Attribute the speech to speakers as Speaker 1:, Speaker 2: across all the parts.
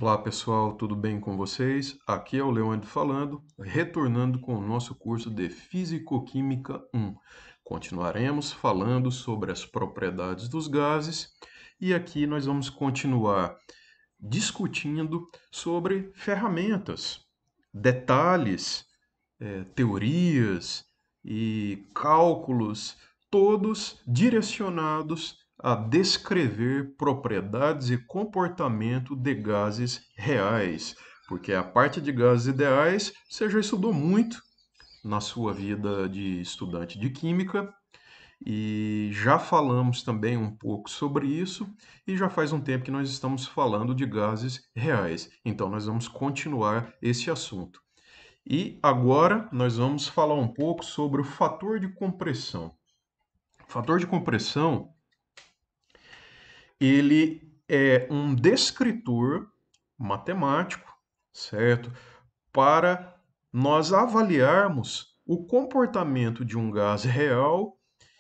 Speaker 1: Olá pessoal, tudo bem com vocês? Aqui é o Leandro falando, retornando com o nosso curso de Físico-Química 1. Continuaremos falando sobre as propriedades dos gases e aqui nós vamos continuar discutindo sobre ferramentas, detalhes, teorias e cálculos, todos direcionados a descrever propriedades e comportamento de gases reais, porque a parte de gases ideais você já estudou muito na sua vida de estudante de química e já falamos também um pouco sobre isso e já faz um tempo que nós estamos falando de gases reais. Então nós vamos continuar esse assunto. E agora nós vamos falar um pouco sobre o fator de compressão. O fator de compressão, ele é um descritor matemático, certo? Para nós avaliarmos o comportamento de um gás real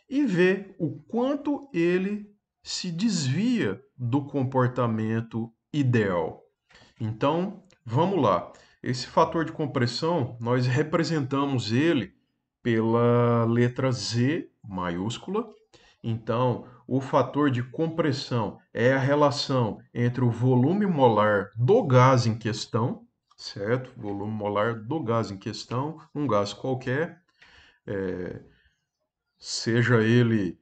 Speaker 1: e ver o quanto ele se desvia do comportamento ideal. Então, vamos lá. Esse fator de compressão, nós representamos ele pela letra Z maiúscula. Então, o fator de compressão é a relação entre o volume molar do gás em questão, certo? Volume molar do gás em questão, um gás qualquer, seja ele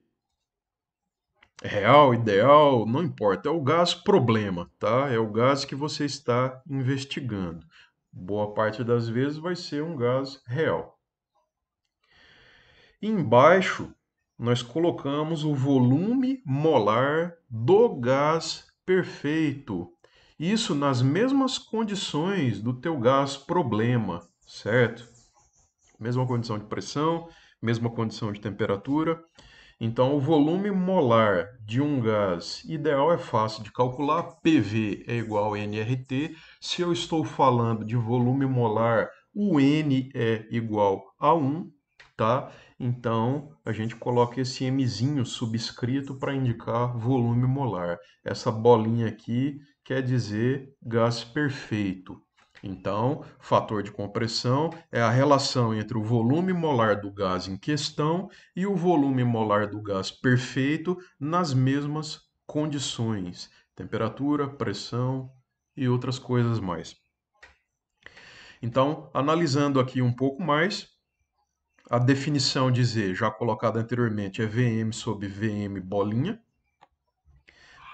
Speaker 1: real, ideal, não importa, é o gás problema, tá? É o gás que você está investigando. Boa parte das vezes vai ser um gás real. Embaixo, nós colocamos o volume molar do gás perfeito. Isso nas mesmas condições do teu gás problema, certo? Mesma condição de pressão, mesma condição de temperatura. Então, o volume molar de um gás ideal é fácil de calcular. PV é igual a nRT. Se eu estou falando de volume molar, o N é igual a 1, tá? Então, a gente coloca esse Mzinho subscrito para indicar volume molar. Essa bolinha aqui quer dizer gás perfeito. Então, fator de compressão é a relação entre o volume molar do gás em questão e o volume molar do gás perfeito nas mesmas condições, temperatura, pressão e outras coisas mais. Então, analisando aqui um pouco mais, a definição de Z, já colocada anteriormente, é Vm sobre Vm bolinha.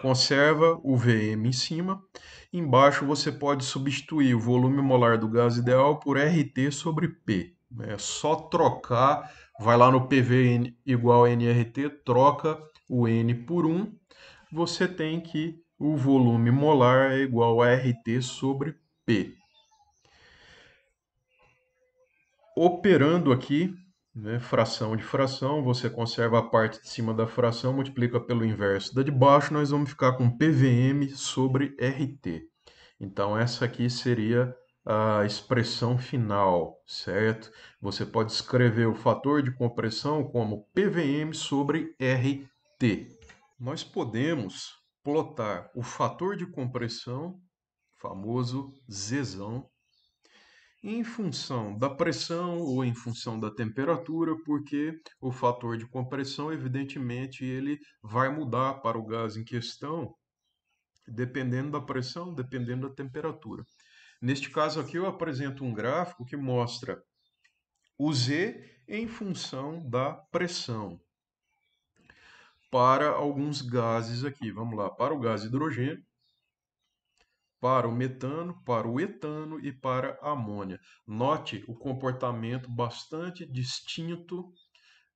Speaker 1: Conserva o Vm em cima. Embaixo você pode substituir o volume molar do gás ideal por RT sobre P. É só trocar, vai lá no PV igual a nRT, troca o N por 1. Você tem que o volume molar é igual a RT sobre P. Operando aqui, né, fração de fração, você conserva a parte de cima da fração, multiplica pelo inverso da de baixo, nós vamos ficar com PVM sobre RT. Então, essa aqui seria a expressão final, certo? Você pode escrever o fator de compressão como PVM sobre RT. Nós podemos plotar o fator de compressão, famoso Zzão, em função da pressão ou em função da temperatura, porque o fator de compressão, evidentemente, ele vai mudar para o gás em questão, dependendo da pressão, dependendo da temperatura. Neste caso aqui, eu apresento um gráfico que mostra o Z em função da pressão para alguns gases aqui. Vamos lá, para o gás hidrogênio, para o metano, para o etano e para a amônia. Note o comportamento bastante distinto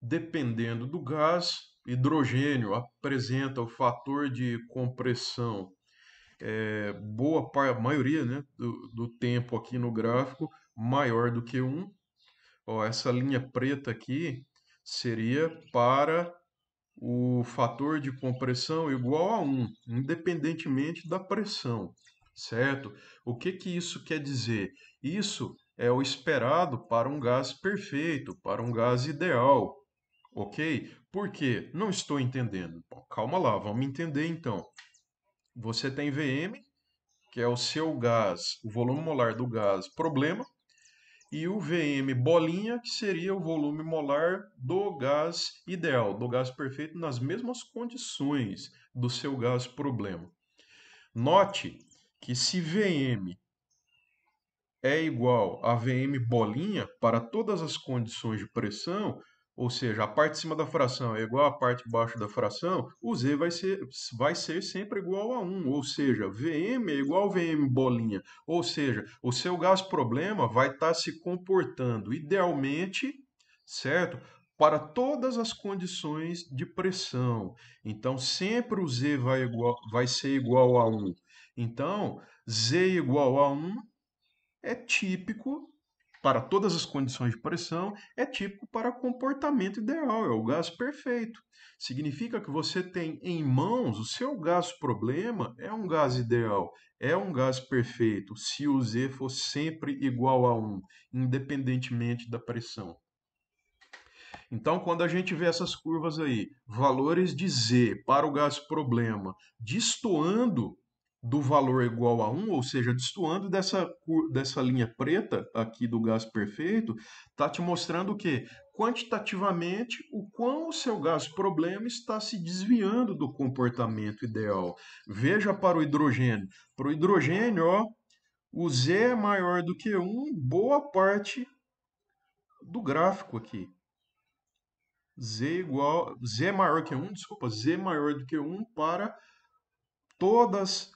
Speaker 1: dependendo do gás. Hidrogênio apresenta o fator de compressão, maioria, né, do tempo aqui no gráfico, maior do que 1. Ó, essa linha preta aqui seria para o fator de compressão igual a 1, independentemente da pressão, certo? O que que isso quer dizer? Isso é o esperado para um gás perfeito, para um gás ideal, ok? Por quê? Não estou entendendo. Bom, calma lá, vamos entender então. Você tem Vm, que é o seu gás, o volume molar do gás problema, e o Vm bolinha, que seria o volume molar do gás ideal, do gás perfeito, nas mesmas condições do seu gás problema. Note que se Vm é igual a Vm bolinha para todas as condições de pressão, ou seja, a parte de cima da fração é igual à parte de baixo da fração, o Z vai ser sempre igual a 1, ou seja, Vm é igual a Vm bolinha, ou seja, o seu gás problema vai estar se comportando idealmente, certo? Para todas as condições de pressão. Então, sempre o Z vai ser igual a 1. Então, Z igual a 1 é típico para todas as condições de pressão, é típico para comportamento ideal, é o gás perfeito. Significa que você tem em mãos o seu gás problema, é um gás ideal, é um gás perfeito, se o Z for sempre igual a 1, independentemente da pressão. Então, quando a gente vê essas curvas aí, valores de Z para o gás problema destoando do valor igual a 1, ou seja, destoando dessa linha preta aqui do gás perfeito, está te mostrando o quê? Quantitativamente, o quão o seu gás problema está se desviando do comportamento ideal. Veja para o hidrogênio. Para o hidrogênio, ó, o Z é maior do que 1, boa parte do gráfico aqui. Z maior que 1, desculpa, Z maior do que 1 para todas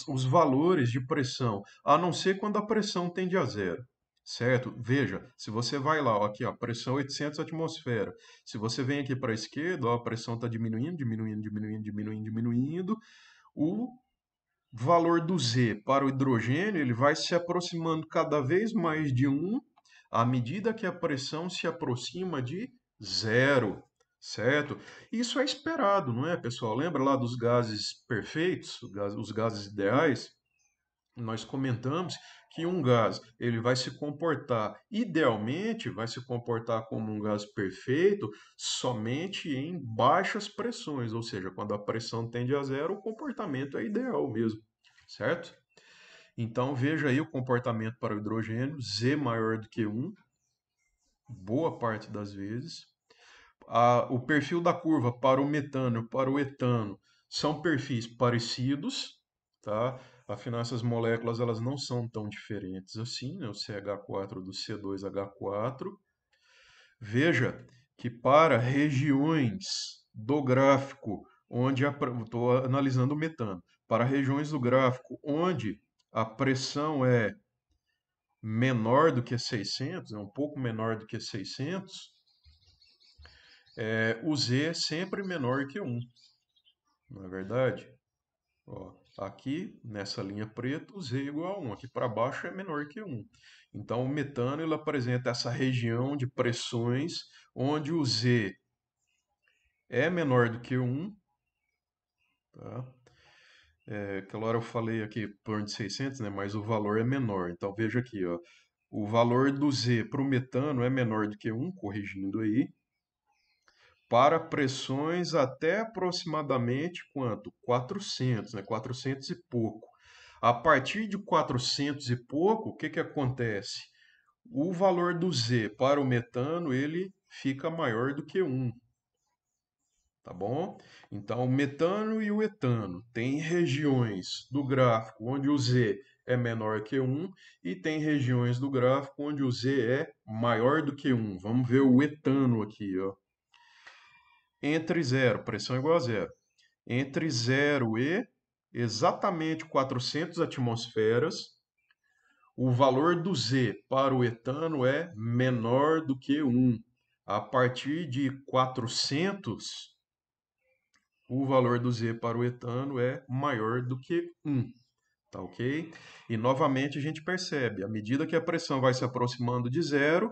Speaker 1: os valores de pressão, a não ser quando a pressão tende a zero, certo? Veja, se você vai lá, ó, aqui, ó, pressão 800 atmosfera, se você vem aqui para a esquerda, ó, a pressão está diminuindo, diminuindo, diminuindo, diminuindo, diminuindo, o valor do Z para o hidrogênio ele vai se aproximando cada vez mais de 1 à medida que a pressão se aproxima de zero, certo? Isso é esperado, não é, pessoal? Lembra lá dos gases perfeitos, os gases ideais? Nós comentamos que um gás ele vai se comportar idealmente, vai se comportar como um gás perfeito somente em baixas pressões, ou seja, quando a pressão tende a zero, o comportamento é ideal mesmo, certo? Então veja aí o comportamento para o hidrogênio, Z maior do que 1, boa parte das vezes. O perfil da curva para o metano e para o etano são perfis parecidos, tá? Afinal, essas moléculas elas não são tão diferentes assim, né? O CH4 do C2H4. Veja que para regiões do gráfico onde estou analisando o metano, para regiões do gráfico onde a pressão é menor do que 600, é um pouco menor do que 600, o Z é sempre menor que 1, não é verdade? Ó, aqui, nessa linha preta, o Z é igual a 1. Aqui para baixo é menor que 1. Então, o metano ele apresenta essa região de pressões onde o Z é menor do que 1. Tá? Aquela hora eu falei aqui por torno de 600, né? Mas o valor é menor. Então, veja aqui, ó, o valor do Z para o metano é menor do que 1, corrigindo aí, para pressões até aproximadamente quanto? 400, né? 400 e pouco. A partir de 400 e pouco, o que que acontece? O valor do Z para o metano, ele fica maior do que 1, tá bom? Então, o metano e o etano têm regiões do gráfico onde o Z é menor que 1 e tem regiões do gráfico onde o Z é maior do que 1. Vamos ver o etano aqui, ó. Entre zero, pressão igual a zero. Entre 0 e exatamente 400 atmosferas, o valor do Z para o etano é menor do que 1. A partir de 400, o valor do Z para o etano é maior do que 1. Tá ok? E novamente a gente percebe, à medida que a pressão vai se aproximando de zero,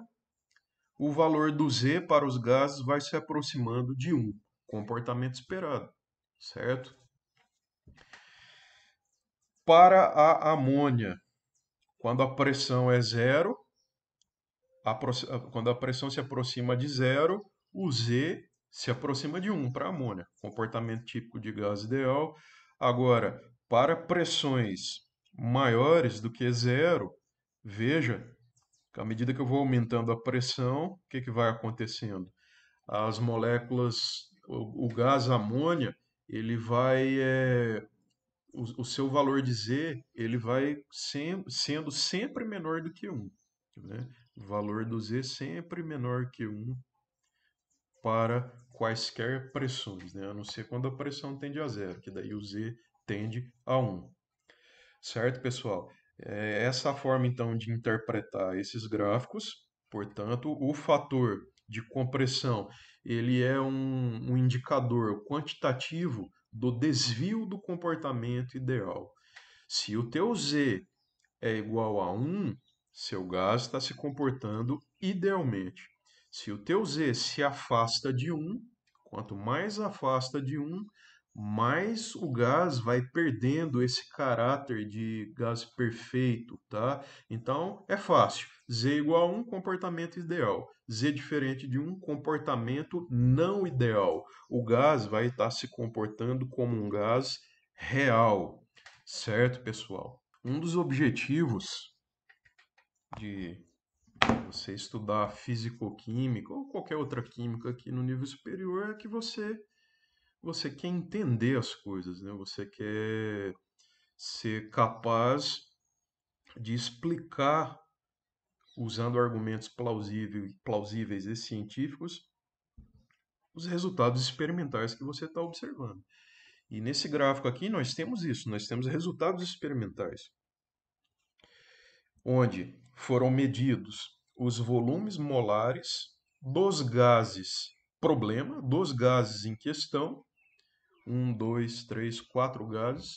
Speaker 1: o valor do Z para os gases vai se aproximando de 1. Comportamento esperado, certo? Para a amônia, quando a pressão é zero, quando a pressão se aproxima de zero, o Z se aproxima de 1 para a amônia. Comportamento típico de gás ideal. Agora, Para pressões maiores do que zero, veja que à medida que eu vou aumentando a pressão, o que que vai acontecendo? As moléculas, o gás amônia, ele vai, o seu valor de Z, ele vai sendo sempre menor do que 1, né? O valor do Z sempre menor que 1 para quaisquer pressões, né? A não ser quando a pressão tende a zero, que daí o Z tende a 1. Certo, pessoal? Essa forma, então, de interpretar esses gráficos, portanto, o fator de compressão, ele é um indicador quantitativo do desvio do comportamento ideal. Se o teu Z é igual a 1, seu gás está se comportando idealmente. Se o teu Z se afasta de 1, quanto mais afasta de 1, mais o gás vai perdendo esse caráter de gás perfeito, tá? Então, é fácil. Z igual a 1, comportamento ideal. Z diferente de 1, comportamento não ideal. O gás vai estar se comportando como um gás real. Certo, pessoal? Um dos objetivos de você estudar fisicoquímica ou qualquer outra química aqui no nível superior é que você quer entender as coisas, né? Você quer ser capaz de explicar, usando argumentos plausíveis e científicos, os resultados experimentais que você está observando. E nesse gráfico aqui nós temos isso, nós temos resultados experimentais, onde foram medidos os volumes molares dos gases problema, dos gases em questão, 4 gases.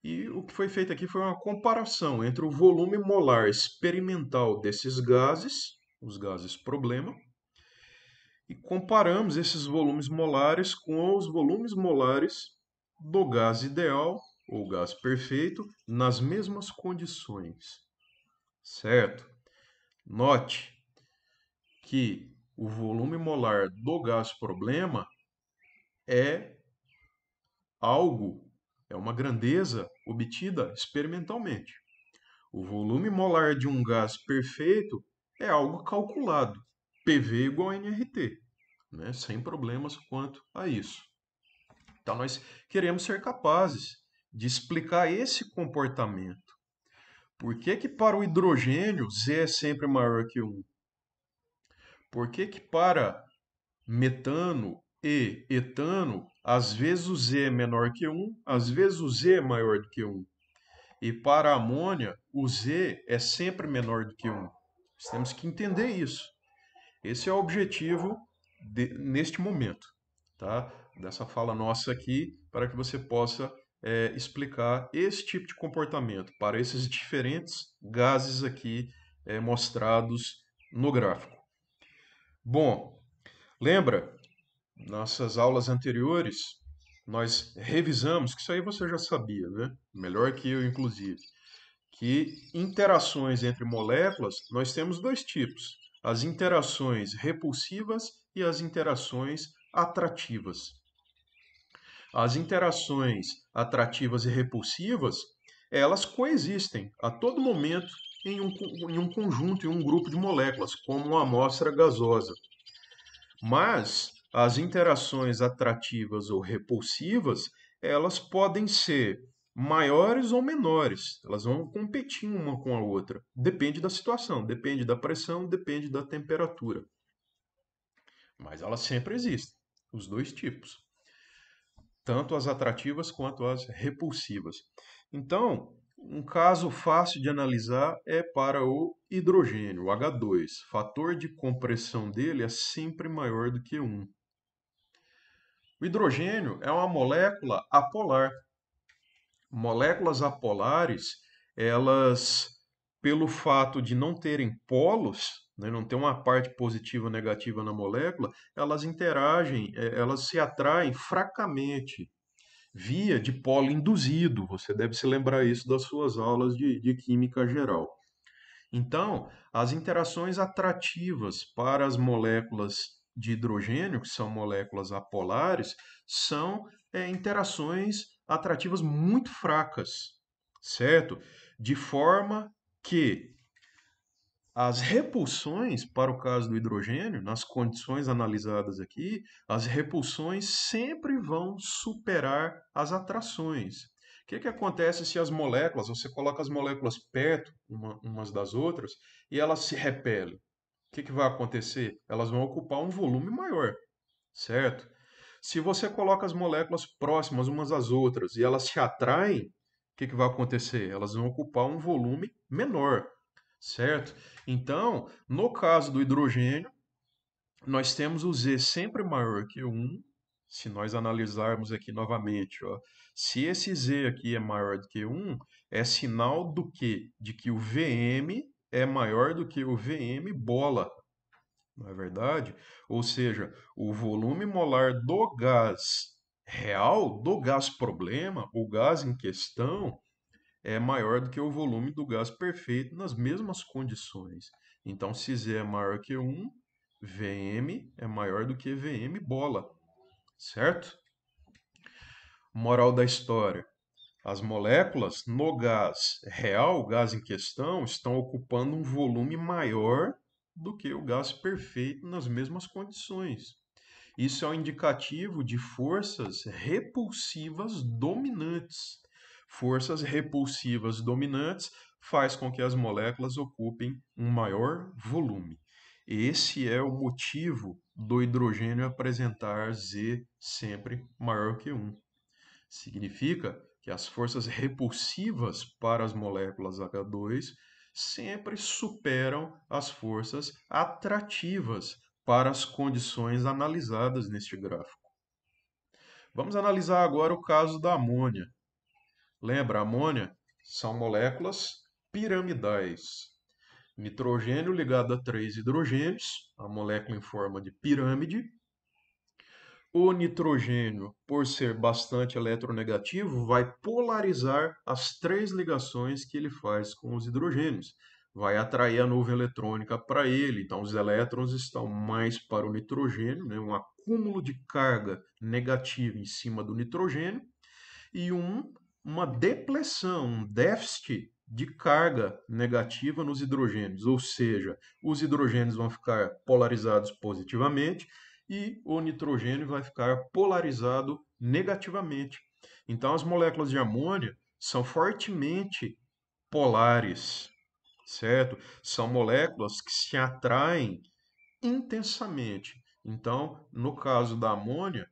Speaker 1: E o que foi feito aqui foi uma comparação entre o volume molar experimental desses gases, os gases problema, e comparamos esses volumes molares com os volumes molares do gás ideal, ou gás perfeito, nas mesmas condições. Certo? Note que o volume molar do gás problema é algo, é uma grandeza obtida experimentalmente. O volume molar de um gás perfeito é algo calculado, PV igual a nRT, né? Sem problemas quanto a isso. Então, nós queremos ser capazes de explicar esse comportamento. Por que que para o hidrogênio Z é sempre maior que 1? Por que que para metano e etano, às vezes o Z é menor que 1, às vezes o Z é maior do que 1? E para a amônia, o Z é sempre menor do que 1. Nós temos que entender isso. Esse é o objetivo neste momento, tá? Dessa fala nossa aqui, para que você possa explicar esse tipo de comportamento para esses diferentes gases aqui mostrados no gráfico. Bom, lembra, nossas aulas anteriores, nós revisamos, que isso aí você já sabia, né? Melhor que eu, inclusive, que interações entre moléculas, nós temos dois tipos: as interações repulsivas e as interações atrativas. As interações atrativas e repulsivas, elas coexistem a todo momento em um conjunto, em um grupo de moléculas, como uma amostra gasosa. Mas as interações atrativas ou repulsivas, elas podem ser maiores ou menores. Elas vão competir uma com a outra. Depende da situação, depende da pressão, depende da temperatura. Mas elas sempre existem, os dois tipos. Tanto as atrativas quanto as repulsivas. Então, um caso fácil de analisar é para o hidrogênio, o H2. O fator de compressão dele é sempre maior do que 1. O hidrogênio é uma molécula apolar. Moléculas apolares, elas, pelo fato de não terem polos, né, não ter uma parte positiva ou negativa na molécula, elas interagem, elas se atraem fracamente, via dipolo induzido. Você deve se lembrar isso das suas aulas de química geral. Então, as interações atrativas para as moléculas de hidrogênio, que são moléculas apolares, são interações atrativas muito fracas, certo? De forma que as repulsões, para o caso do hidrogênio, nas condições analisadas aqui, as repulsões sempre vão superar as atrações. O que acontece se as moléculas, você coloca as moléculas perto umas das outras e elas se repelem? O que vai acontecer? Elas vão ocupar um volume maior, certo? Se você coloca as moléculas próximas umas às outras e elas se atraem, o que vai acontecer? Elas vão ocupar um volume menor, certo? Então, no caso do hidrogênio, nós temos o Z sempre maior que 1. Se nós analisarmos aqui novamente, ó, se esse Z aqui é maior do que 1, é sinal do quê? De que o Vm é maior do que o Vm bola, não é verdade? Ou seja, o volume molar do gás real, do gás problema, o gás em questão, é maior do que o volume do gás perfeito nas mesmas condições. Então, se Z é maior que 1, Vm é maior do que Vm bola, certo? Moral da história. As moléculas no gás real, o gás em questão, estão ocupando um volume maior do que o gás perfeito nas mesmas condições. Isso é um indicativo de forças repulsivas dominantes. Forças repulsivas dominantes faz com que as moléculas ocupem um maior volume. Esse é o motivo do hidrogênio apresentar Z sempre maior que 1. Significa que as forças repulsivas para as moléculas H2 sempre superam as forças atrativas para as condições analisadas neste gráfico. Vamos analisar agora o caso da amônia. Lembra, a amônia são moléculas piramidais. Nitrogênio ligado a 3 hidrogênios, a molécula em forma de pirâmide. O nitrogênio, por ser bastante eletronegativo, vai polarizar as 3 ligações que ele faz com os hidrogênios. Vai atrair a nuvem eletrônica para ele, então os elétrons estão mais para o nitrogênio, né? Um acúmulo de carga negativa em cima do nitrogênio, e uma depleção, um déficit de carga negativa nos hidrogênios, ou seja, os hidrogênios vão ficar polarizados positivamente e o nitrogênio vai ficar polarizado negativamente. Então, as moléculas de amônia são fortemente polares, certo? São moléculas que se atraem intensamente. Então, no caso da amônia,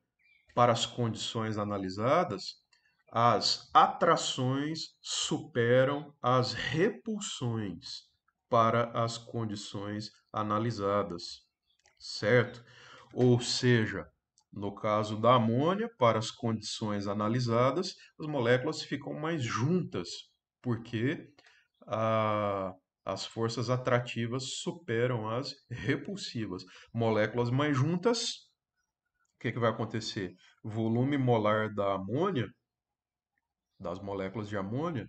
Speaker 1: para as condições analisadas, as atrações superam as repulsões para as condições analisadas, certo? Ou seja, no caso da amônia, para as condições analisadas, as moléculas ficam mais juntas, porque as forças atrativas superam as repulsivas. Moléculas mais juntas, o que vai acontecer? O volume molar da amônia, das moléculas de amônia,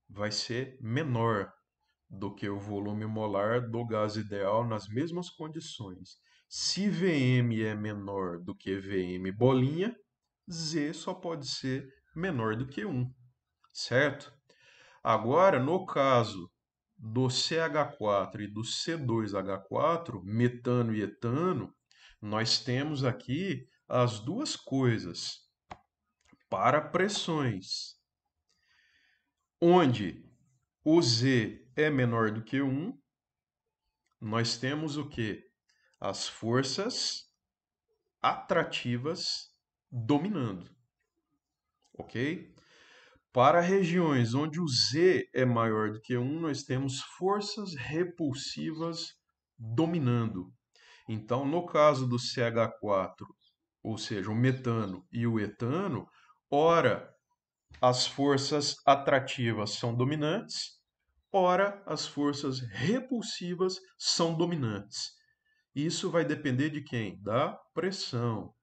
Speaker 1: vai ser menor do que o volume molar do gás ideal nas mesmas condições. Se Vm é menor do que Vm bolinha, Z só pode ser menor do que 1, certo? Agora, no caso do CH4 e do C2H4, metano e etano, nós temos aqui as duas coisas para pressões, onde o Z é menor do que 1, nós temos o que? As forças atrativas dominando, ok? Para regiões onde o Z é maior do que 1, nós temos forças repulsivas dominando. Então, no caso do CH4, ou seja, o metano e o etano, ora as forças atrativas são dominantes, ora as forças repulsivas são dominantes. Isso vai depender de quem? Da pressão.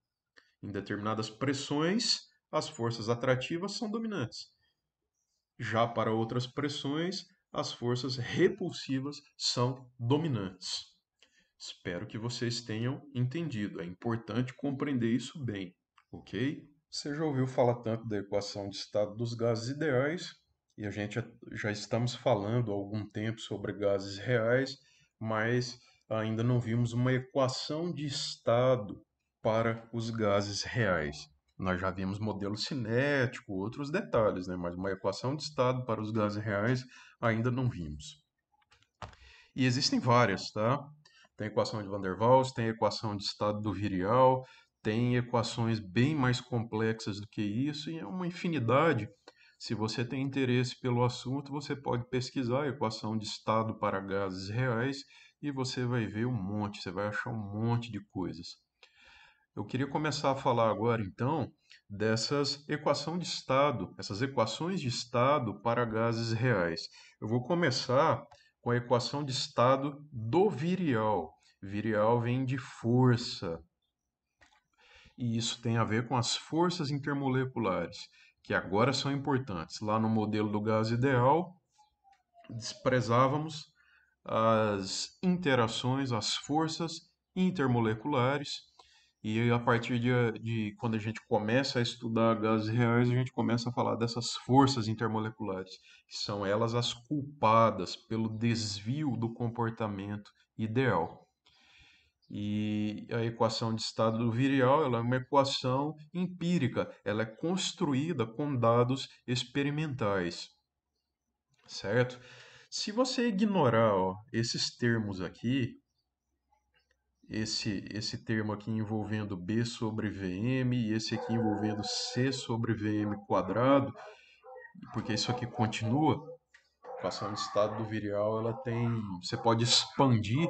Speaker 1: Em determinadas pressões, as forças atrativas são dominantes. Já para outras pressões, as forças repulsivas são dominantes. Espero que vocês tenham entendido. É importante compreender isso bem, ok? Você já ouviu falar tanto da equação de estado dos gases ideais, e a gente já estamos falando há algum tempo sobre gases reais, mas ainda não vimos uma equação de estado para os gases reais. Nós já vimos modelo cinético, outros detalhes, né? Mas uma equação de estado para os gases reais ainda não vimos. E existem várias, tá? Tem a equação de Van der Waals, tem a equação de estado do virial, tem equações bem mais complexas do que isso, e é uma infinidade. Se você tem interesse pelo assunto, você pode pesquisar a equação de estado para gases reais e você vai ver um monte, você vai achar um monte de coisas. Eu queria começar a falar agora, então, dessas equação de estado, essas equações de estado para gases reais. Eu vou começar com a equação de estado do virial. Virial vem de força, e isso tem a ver com as forças intermoleculares, que agora são importantes. Lá no modelo do gás ideal, desprezávamos as interações, as forças intermoleculares, e a partir de quando a gente começa a estudar gases reais, a gente começa a falar dessas forças intermoleculares, que são elas as culpadas pelo desvio do comportamento ideal. E a equação de estado do virial, ela é uma equação empírica, ela é construída com dados experimentais, certo? Se você ignorar, ó, esses termos aqui, esse termo aqui envolvendo B sobre VM e esse aqui envolvendo C sobre VM quadrado, porque isso aqui continua, a equação de estado do virial, ela tem, você pode expandir,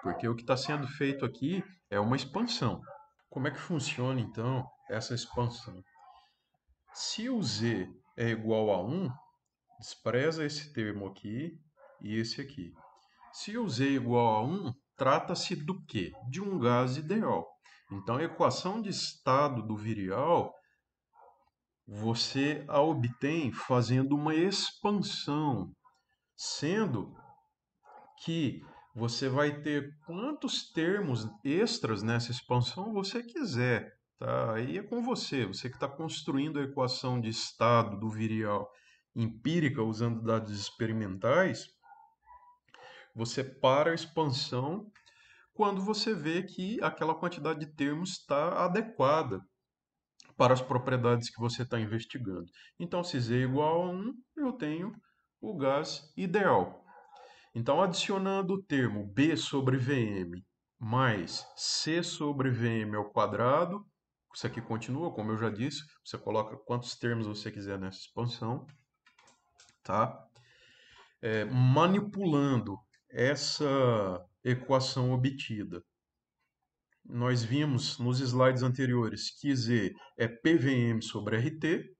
Speaker 1: porque o que está sendo feito aqui é uma expansão. Como é que funciona então essa expansão? Se o Z é igual a 1, despreza esse termo aqui e esse aqui. Se o Z é igual a 1, trata-se do quê? De um gás ideal. Então, a equação de estado do virial, você a obtém fazendo uma expansão, sendo que você vai ter quantos termos extras nessa expansão você quiser. Tá? Aí é com você, você que está construindo a equação de estado do virial empírica usando dados experimentais, você para a expansão quando você vê que aquela quantidade de termos está adequada para as propriedades que você está investigando. Então, se Z é igual a 1, eu tenho o gás ideal. Então, adicionando o termo B sobre VM mais C sobre VM ao quadrado, isso aqui continua, como eu já disse, você coloca quantos termos você quiser nessa expansão, tá? Manipulando essa equação obtida, nós vimos nos slides anteriores que Z é PVM sobre RT.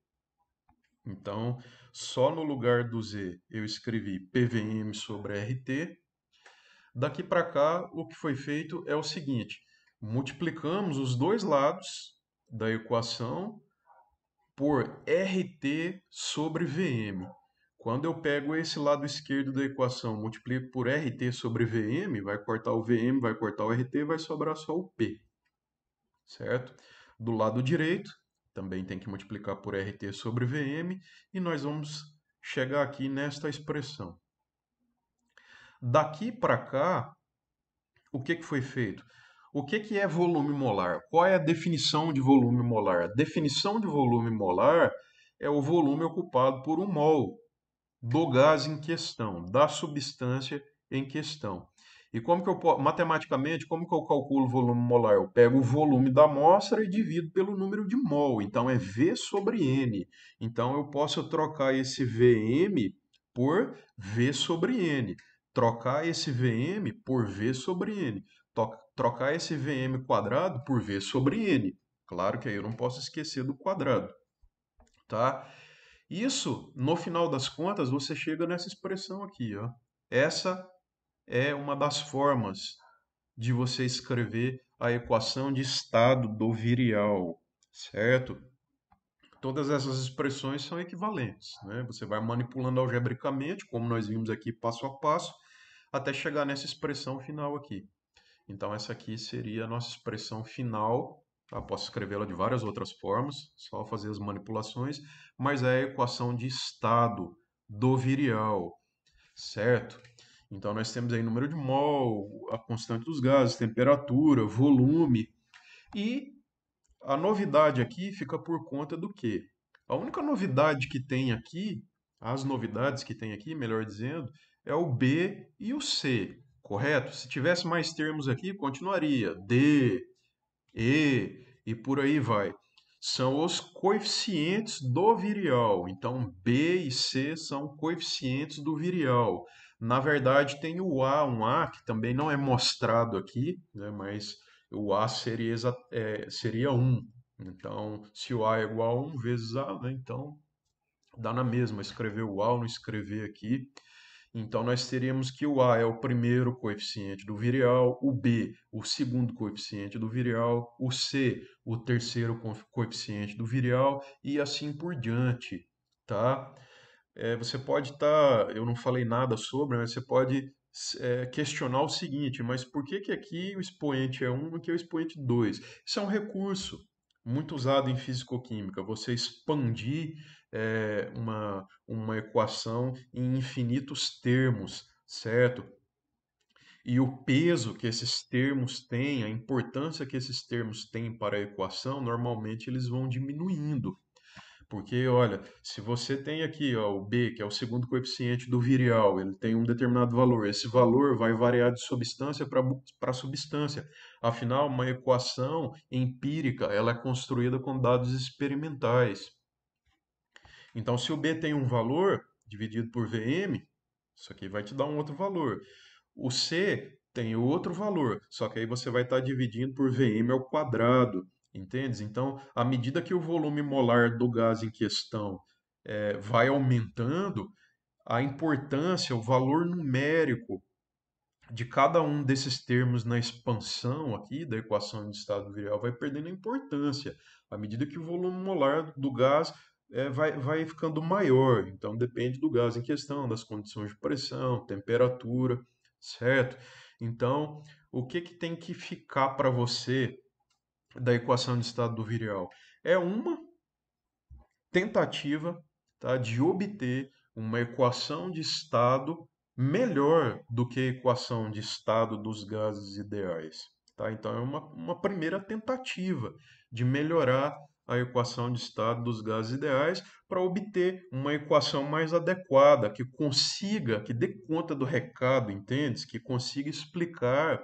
Speaker 1: Então, só no lugar do Z eu escrevi PVM sobre RT. Daqui para cá, o que foi feito é o seguinte: multiplicamos os dois lados da equação por RT sobre VM. Quando eu pego esse lado esquerdo da equação, multiplico por RT sobre VM, vai cortar o VM, vai cortar o RT, vai sobrar só o P, certo? Do lado direito, também tem que multiplicar por RT sobre VM, e nós vamos chegar aqui nesta expressão. Daqui para cá, o que foi feito? O que é volume molar? Qual é a definição de volume molar? A definição de volume molar é o volume ocupado por um mol do gás em questão, da substância em questão. E como que eu matematicamente, como que eu calculo o volume molar? Eu pego o volume da amostra e divido pelo número de mol. Então é V sobre N. Então eu posso trocar esse Vm por V sobre N. Trocar esse Vm por V sobre N. Trocar esse Vm quadrado por V sobre N. Claro que aí eu não posso esquecer do quadrado, tá? Isso, no final das contas, você chega nessa expressão aqui, ó. Essa é uma das formas de você escrever a equação de estado do virial, certo? Todas essas expressões são equivalentes, né? Você vai manipulando algebricamente, como nós vimos aqui passo a passo, até chegar nessa expressão final aqui. Então, essa aqui seria a nossa expressão final Posso escrevê-la de várias outras formas, só fazer as manipulações, mas é a equação de estado do virial, certo? Então nós temos aí número de mol, a constante dos gases, temperatura, volume, e a novidade aqui fica por conta do quê? A única novidade que tem aqui, as novidades que tem aqui, melhor dizendo, é o B e o C, correto? Se tivesse mais termos aqui, continuaria D, E por aí vai. São os coeficientes do virial. Então, B e C são coeficientes do virial. Na verdade, tem o A, um A que também não é mostrado aqui, né, mas o A seria 1. Então, se o A é igual a 1 vezes A, né, então dá na mesma escrever o A ou não escrever aqui. Então, nós teríamos que o A é o primeiro coeficiente do virial, o B, o segundo coeficiente do virial, o C, o terceiro coeficiente do virial e assim por diante, tá? Você pode estar, eu não falei nada sobre, mas você pode questionar o seguinte, mas por que que aqui o expoente é 1 e aqui é o expoente 2? Isso é um recurso muito usado em fisicoquímica, você expandir uma equação em infinitos termos, certo? E o peso que esses termos têm, a importância que esses termos têm para a equação, normalmente eles vão diminuindo. Porque, olha, se você tem aqui ó, o B, que é o segundo coeficiente do virial, ele tem um determinado valor, esse valor vai variar de substância para substância. Afinal, uma equação empírica, ela é construída com dados experimentais. Então, se o B tem um valor dividido por Vm, isso aqui vai te dar um outro valor. O C tem outro valor, só que aí você vai estar dividindo por Vm ao quadrado, entende? Então, à medida que o volume molar do gás em questão vai aumentando, a importância, o valor numérico de cada um desses termos na expansão aqui da equação de estado virial vai perdendo importância à medida que o volume molar do gás vai ficando maior. Então depende do gás em questão, das condições de pressão, temperatura, certo? Então, o que que tem que ficar para você da equação de estado do virial? É uma tentativa, tá, de obter uma equação de estado melhor do que a equação de estado dos gases ideais. Tá? Então, é uma primeira tentativa de melhorar a equação de estado dos gases ideais para obter uma equação mais adequada, que consiga, que dê conta do recado, entende? Que consiga explicar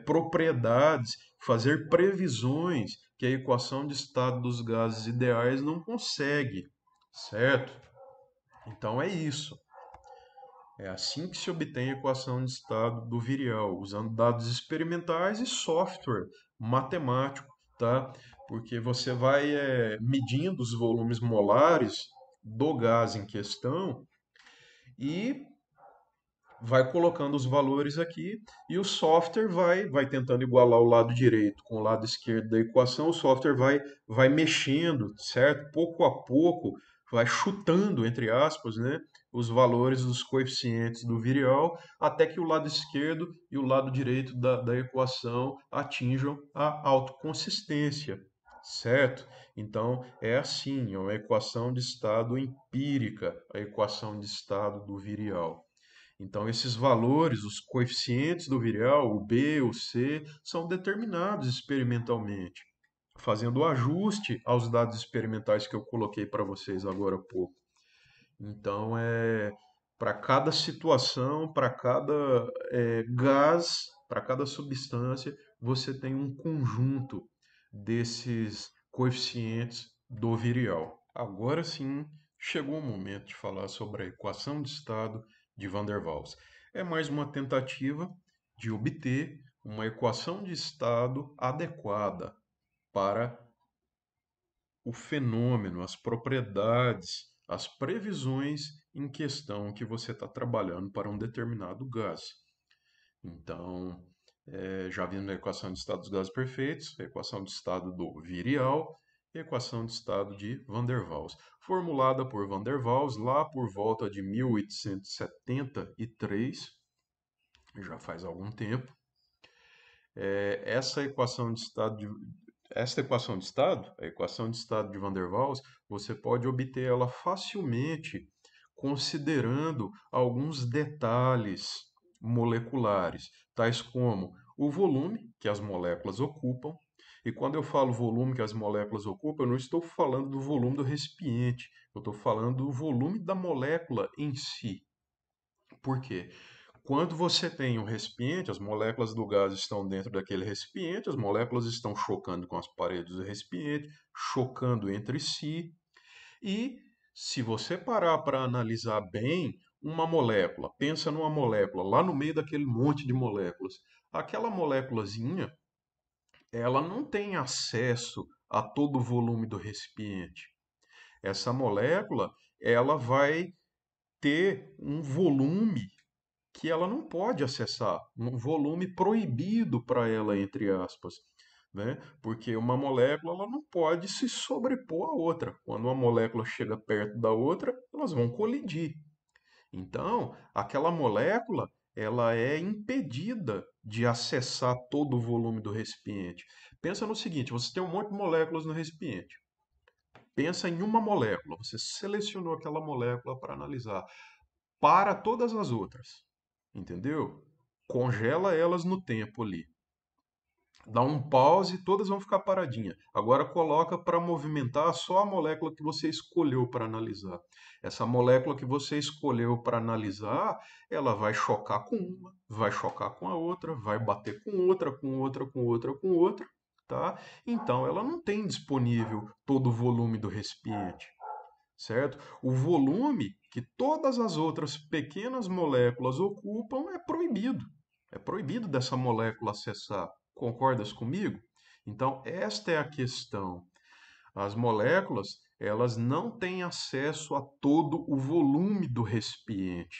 Speaker 1: propriedades, fazer previsões que a equação de estado dos gases ideais não consegue, certo? Então é isso. É assim que se obtém a equação de estado do virial, usando dados experimentais e software matemático, tá? Porque você vai medindo os volumes molares do gás em questão e vai colocando os valores aqui e o software vai tentando igualar o lado direito com o lado esquerdo da equação, o software vai mexendo, certo? Pouco a pouco, vai chutando, entre aspas, né, os valores dos coeficientes do virial, até que o lado esquerdo e o lado direito da equação atinjam a autoconsistência, certo? Então, é assim, é uma equação de estado empírica, a equação de estado do virial. Então, esses valores, os coeficientes do virial, o B, o C, são determinados experimentalmente, fazendo o ajuste aos dados experimentais que eu coloquei para vocês agora há pouco. Então, para cada situação, para cada gás, para cada substância, você tem um conjunto desses coeficientes do virial. Agora sim, chegou o momento de falar sobre a equação de estado de Van der Waals. É mais uma tentativa de obter uma equação de estado adequada para o fenômeno, as propriedades, as previsões em questão que você está trabalhando para um determinado gás. Então, já vimos a equação de estado dos gases perfeitos, a equação de estado do virial e a equação de estado de Van der Waals, formulada por Van der Waals lá por volta de 1873, já faz algum tempo. Essa equação de estado Esta equação de estado, a equação de estado de Van der Waals, você pode obter ela facilmente considerando alguns detalhes moleculares, tais como o volume que as moléculas ocupam. E quando eu falo volume que as moléculas ocupam, eu não estou falando do volume do recipiente, eu estou falando do volume da molécula em si. Por quê? Quando você tem um recipiente, as moléculas do gás estão dentro daquele recipiente, as moléculas estão chocando com as paredes do recipiente, chocando entre si, e se você parar para analisar bem uma molécula, pensa numa molécula lá no meio daquele monte de moléculas, aquela moléculazinha, ela não tem acesso a todo o volume do recipiente. Essa molécula, ela vai ter um volume que ela não pode acessar, um volume proibido para ela, entre aspas, né? Porque uma molécula ela não pode se sobrepor à outra. Quando uma molécula chega perto da outra, elas vão colidir. Então, aquela molécula ela é impedida de acessar todo o volume do recipiente. Pensa no seguinte: você tem um monte de moléculas no recipiente. Pensa em uma molécula, você selecionou aquela molécula para analisar. Para todas as outras, entendeu? Congela elas no tempo ali. Dá um pause e todas vão ficar paradinhas. Agora coloca para movimentar só a molécula que você escolheu para analisar. Essa molécula que você escolheu para analisar, ela vai chocar com uma, vai chocar com a outra, vai bater com outra, com outra, com outra, com outra, tá? Então ela não tem disponível todo o volume do recipiente, certo? O volume que todas as outras pequenas moléculas ocupam é proibido. É proibido dessa molécula acessar. Concordas comigo? Então, esta é a questão. As moléculas, elas não têm acesso a todo o volume do recipiente,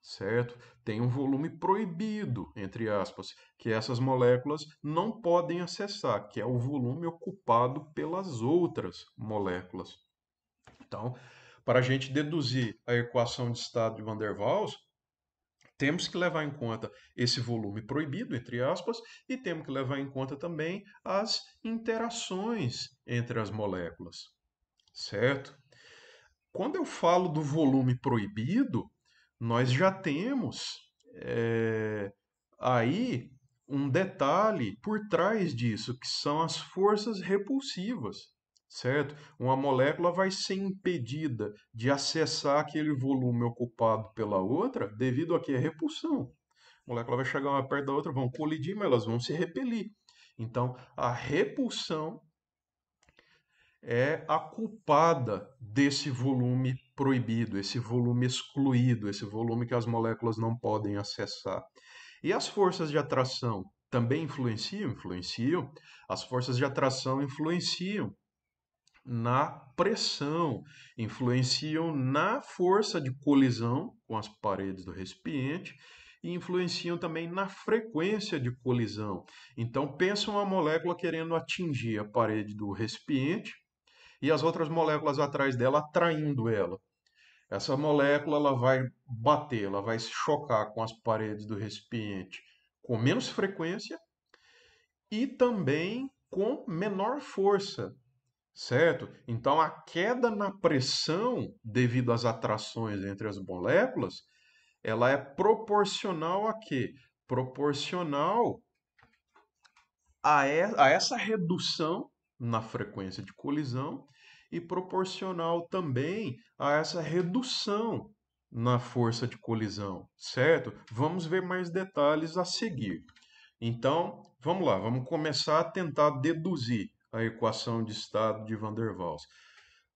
Speaker 1: certo? Tem um volume proibido, entre aspas, que essas moléculas não podem acessar, que é o volume ocupado pelas outras moléculas. Então, para a gente deduzir a equação de estado de Van der Waals, temos que levar em conta esse volume proibido, entre aspas, e temos que levar em conta também as interações entre as moléculas, certo? Quando eu falo do volume proibido, nós já temos aí um detalhe por trás disso, que são as forças repulsivas, certo? Uma molécula vai ser impedida de acessar aquele volume ocupado pela outra devido a que? A repulsão. A molécula vai chegar uma perto da outra, vão colidir, mas elas vão se repelir. Então, a repulsão é a culpada desse volume proibido, esse volume excluído, esse volume que as moléculas não podem acessar. E as forças de atração também influenciam? Influenciam. As forças de atração influenciam na pressão, influenciam na força de colisão com as paredes do recipiente e influenciam também na frequência de colisão. Então, pensa uma molécula querendo atingir a parede do recipiente e as outras moléculas atrás dela atraindo ela. Essa molécula ela vai bater, ela vai se chocar com as paredes do recipiente com menos frequência e também com menor força, certo? Então a queda na pressão devido às atrações entre as moléculas, ela é proporcional a quê? Proporcional a essa redução na frequência de colisão e proporcional também a essa redução na força de colisão, certo? Vamos ver mais detalhes a seguir. Então, vamos lá, vamos começar a tentar deduzir a equação de estado de Van der Waals.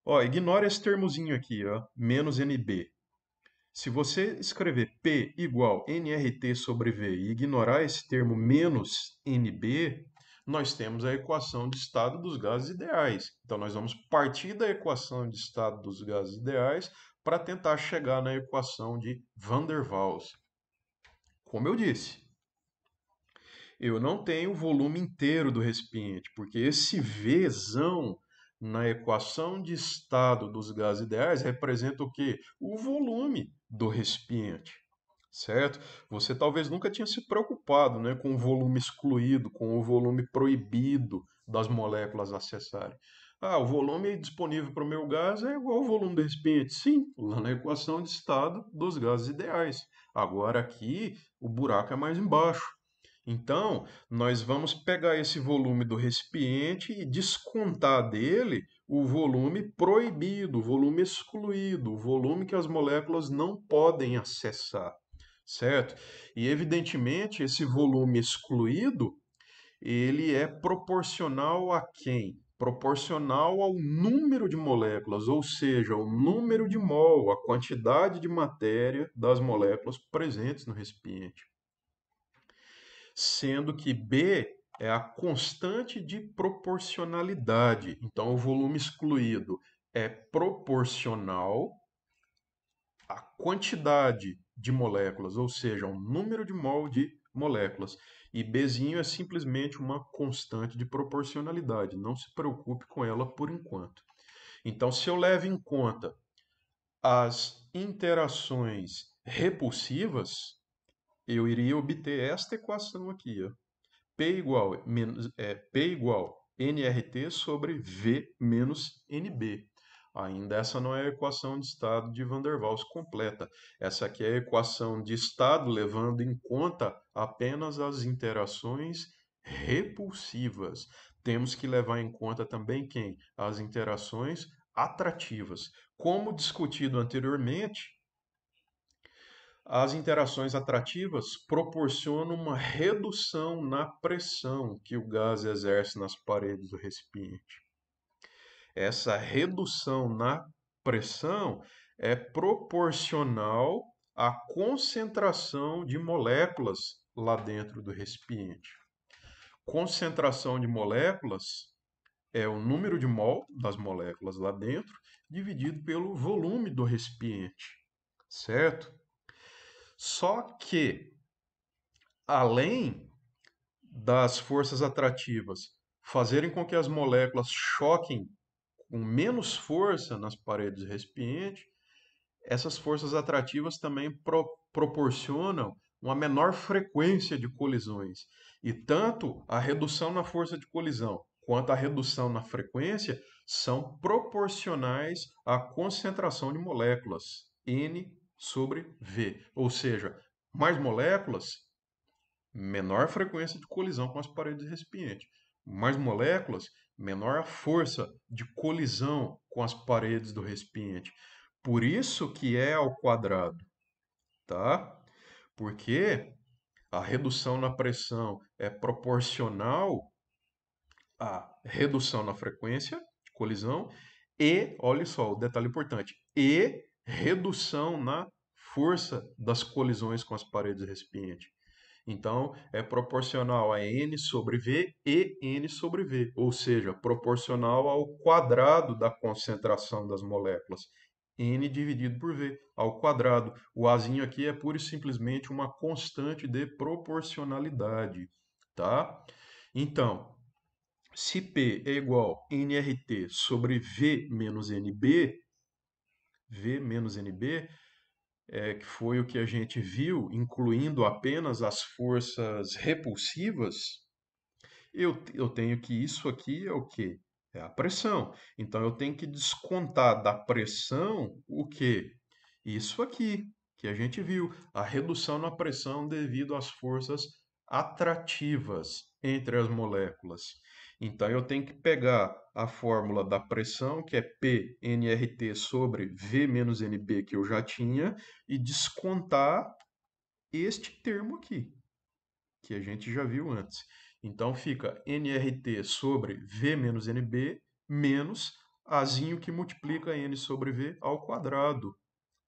Speaker 1: Ó, ignora esse termozinho aqui, ó, menos NB. Se você escrever P igual nRT sobre V e ignorar esse termo menos NB, nós temos a equação de estado dos gases ideais. Então, nós vamos partir da equação de estado dos gases ideais para tentar chegar na equação de Van der Waals. Como eu disse, eu não tenho o volume inteiro do recipiente, porque esse Vzão na equação de estado dos gases ideais representa o quê? O volume do recipiente, certo? Você talvez nunca tinha se preocupado, né, com o volume excluído, com o volume proibido das moléculas acessarem. Ah, o volume disponível para o meu gás é igual ao volume do recipiente. Sim, lá na equação de estado dos gases ideais. Agora aqui o buraco é mais embaixo. Então, nós vamos pegar esse volume do recipiente e descontar dele o volume proibido, o volume excluído, o volume que as moléculas não podem acessar, certo? E evidentemente esse volume excluído, ele é proporcional a quem? Proporcional ao número de moléculas, ou seja, o número de mol, a quantidade de matéria das moléculas presentes no recipiente, sendo que B é a constante de proporcionalidade. Então, o volume excluído é proporcional à quantidade de moléculas, ou seja, ao número de mol de moléculas. E Bzinho é simplesmente uma constante de proporcionalidade. Não se preocupe com ela por enquanto. Então, se eu levo em conta as interações repulsivas, eu iria obter esta equação aqui, ó. P igual nRT sobre V menos NB. Ainda essa não é a equação de estado de Van der Waals completa. Essa aqui é a equação de estado levando em conta apenas as interações repulsivas. Temos que levar em conta também quem? As interações atrativas. Como discutido anteriormente, as interações atrativas proporcionam uma redução na pressão que o gás exerce nas paredes do recipiente. Essa redução na pressão é proporcional à concentração de moléculas lá dentro do recipiente. Concentração de moléculas é o número de mol das moléculas lá dentro dividido pelo volume do recipiente, certo? Só que, além das forças atrativas fazerem com que as moléculas choquem com menos força nas paredes do recipiente, essas forças atrativas também proporcionam uma menor frequência de colisões. E tanto a redução na força de colisão quanto a redução na frequência são proporcionais à concentração de moléculas, N sobre V. Ou seja, mais moléculas, menor frequência de colisão com as paredes do recipiente. Mais moléculas, menor a força de colisão com as paredes do recipiente. Por isso que é ao quadrado, tá? Porque a redução na pressão é proporcional à redução na frequência de colisão e, olha só, o detalhe importante, e redução na força das colisões com as paredes do recipiente. Então, é proporcional a N sobre V e N sobre V, ou seja, proporcional ao quadrado da concentração das moléculas. N dividido por V ao quadrado. O Azinho aqui é pura e simplesmente uma constante de proporcionalidade, tá? Então, se P é igual a nRT sobre V menos NB, que foi o que a gente viu, incluindo apenas as forças repulsivas, eu tenho que isso aqui é o quê? É a pressão. Então eu tenho que descontar da pressão o quê? Isso aqui, que a gente viu, a redução na pressão devido às forças atrativas entre as moléculas. Então eu tenho que pegar a fórmula da pressão, que é P nRT sobre V menos NB, que eu já tinha, e descontar este termo aqui, que a gente já viu antes. Então fica nRT sobre V menos NB menos Azinho que multiplica N sobre V ao quadrado.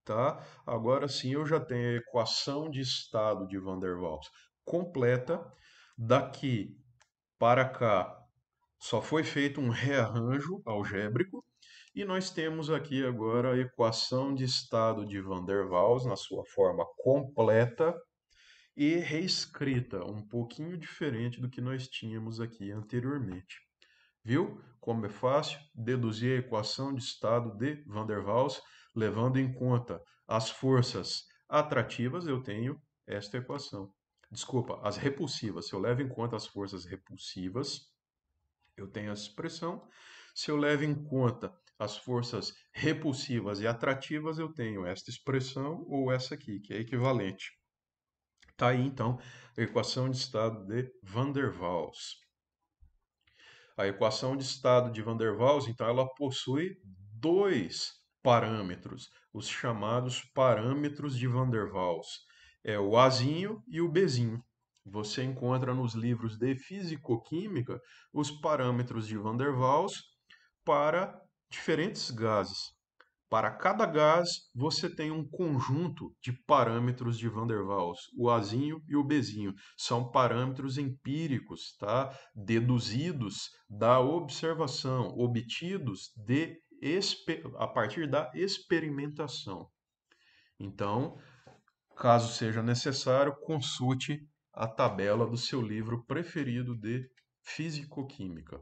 Speaker 1: Tá? Agora sim eu já tenho a equação de estado de Van der Waals completa. Daqui para cá só foi feito um rearranjo algébrico e nós temos aqui agora a equação de estado de Van der Waals na sua forma completa e reescrita, um pouquinho diferente do que nós tínhamos aqui anteriormente. Viu como é fácil deduzir a equação de estado de Van der Waals, levando em conta as forças atrativas, eu tenho esta equação. Desculpa, as repulsivas. Se eu levo em conta as forças repulsivas, Eu tenho essa expressão. Se eu levo em conta as forças repulsivas e atrativas, eu tenho esta expressão ou essa aqui, que é equivalente. Está aí, então, a equação de estado de Van der Waals. A equação de estado de Van der Waals, então, ela possui dois parâmetros, os chamados parâmetros de Van der Waals. É o Azinho e o Bzinho. Você encontra nos livros de Fisicoquímica os parâmetros de Van der Waals para diferentes gases. Para cada gás, você tem um conjunto de parâmetros de Van der Waals, o Azinho e o Bzinho. São parâmetros empíricos, tá? Deduzidos da observação, obtidos a partir da experimentação. Então, caso seja necessário, consulte a tabela do seu livro preferido de Fisicoquímica.